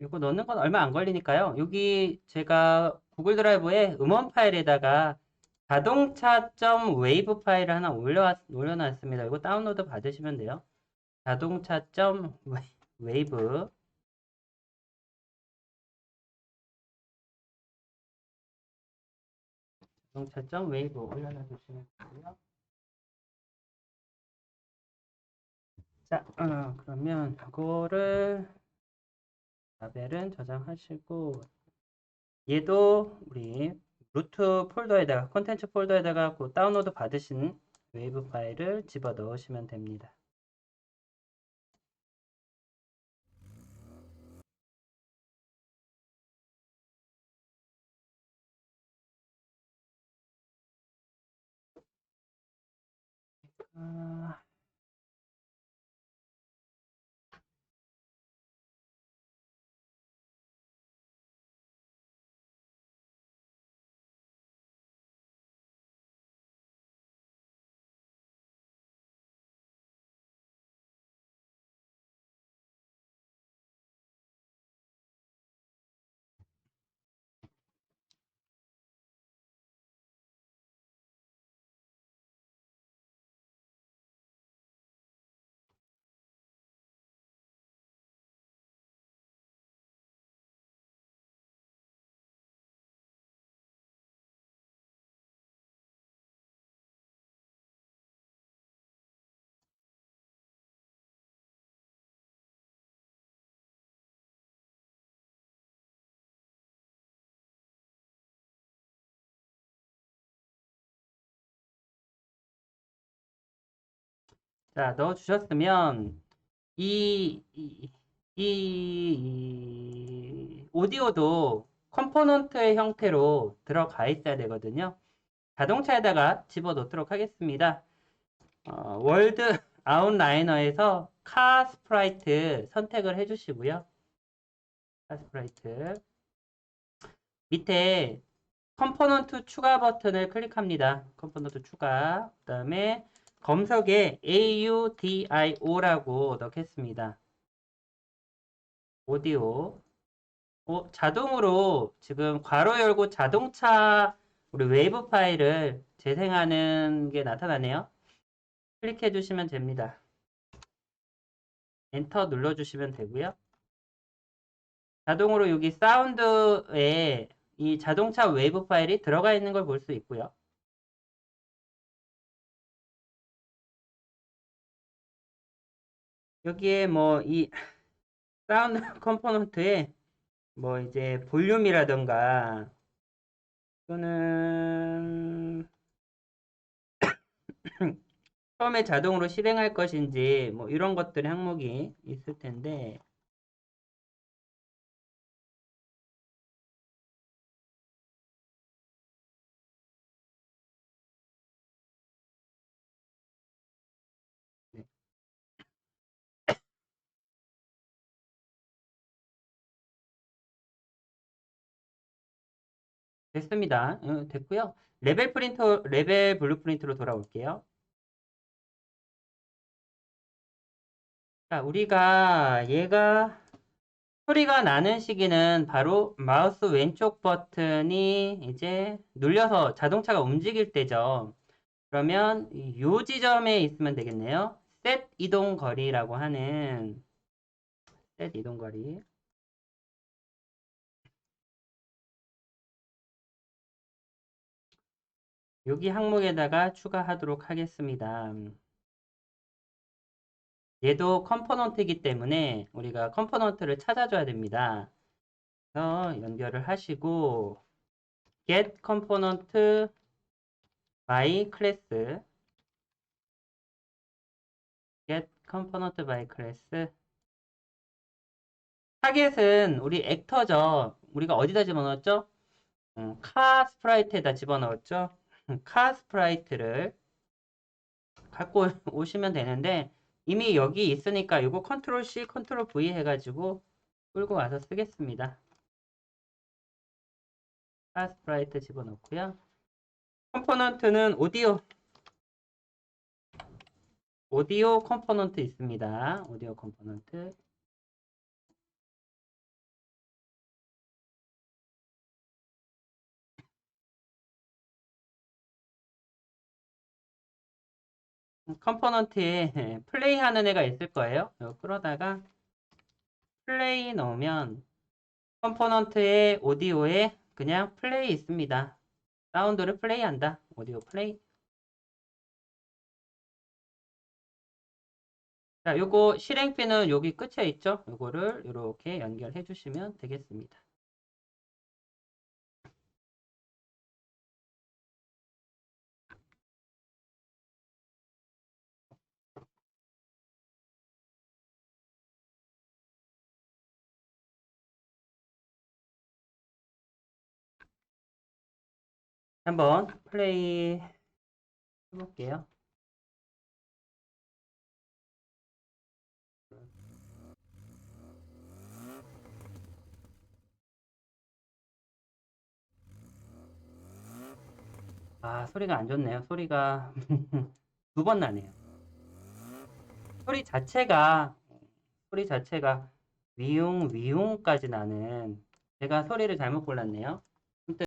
이거 넣는 건 얼마 안 걸리니까요. 여기 제가 구글 드라이브에 음원 파일에다가 자동차.wave 파일을 하나 올려놨습니다. 이거 다운로드 받으시면 돼요. 자동차.wave 자동차.wave 올려놔주시면 되고요. 자, 그러면 이거를 라벨은 저장하시고 얘도 우리 루트 폴더에다가 콘텐츠 폴더에다가 그 다운로드 받으신 웨이브 파일을 집어 넣으시면 됩니다. 아, 자, 넣어주셨으면 이 오디오도 컴포넌트의 형태로 들어가 있어야 되거든요. 자동차에다가 집어 넣도록 하겠습니다. 월드 아웃라이너에서 카 스프라이트 선택을 해주시고요. 카 스프라이트 밑에 컴포넌트 추가 버튼을 클릭합니다. 컴포넌트 추가. 그 다음에 검색에 AUDIO라고 넣겠습니다. 오디오. 자동으로 지금 괄호 열고 자동차 우리 웨이브 파일을 재생하는 게 나타나네요. 클릭해 주시면 됩니다. 엔터 눌러 주시면 되고요. 자동으로 여기 사운드에 이 자동차 웨이브 파일이 들어가 있는 걸 볼 수 있고요. 여기에 뭐 이 사운드 컴포넌트에 뭐 이제 볼륨이라던가 또는 처음에 자동으로 실행할 것인지 뭐 이런 것들의 항목이 있을 텐데 네, 됐습니다. 됐고요. 레벨 블루프린트로 돌아올게요. 자, 우리가 얘가 소리가 나는 시기는 바로 마우스 왼쪽 버튼이 이제 눌려서 자동차가 움직일 때죠. 그러면 이 지점에 있으면 되겠네요. 셋 이동 거리라고 하는 셋 이동 거리. 여기 항목에다가 추가하도록 하겠습니다. 얘도 컴포넌트이기 때문에 우리가 컴포넌트를 찾아줘야 됩니다. 그래서 연결을 하시고 get component by class get component by class 타겟은 우리 액터죠. 우리가 어디다 집어넣었죠? 카 스프라이트에다 집어넣었죠. 카 스프라이트를 갖고 오시면 되는데 이미 여기 있으니까 이거 컨트롤 C, 컨트롤 V 해가지고 끌고 와서 쓰겠습니다. 카 스프라이트 집어넣고요. 컴포넌트는 오디오 컴포넌트 있습니다. 오디오 컴포넌트 컴포넌트에 플레이 하는 애가 있을 거예요. 이거 끌어다가 플레이 넣으면 컴포넌트의 오디오에 그냥 플레이 있습니다. 사운드를 플레이한다. 오디오 플레이. 자, 요거 실행피는 여기 끝에 있죠? 요거를 이렇게 연결해 주시면 되겠습니다. 한번 플레이 해볼게요. 아, 소리가 안 좋네요. 소리가 두 번 나네요. 소리 자체가 소리 자체가 위웅 위웅까지 나는 제가 소리를 잘못 골랐네요.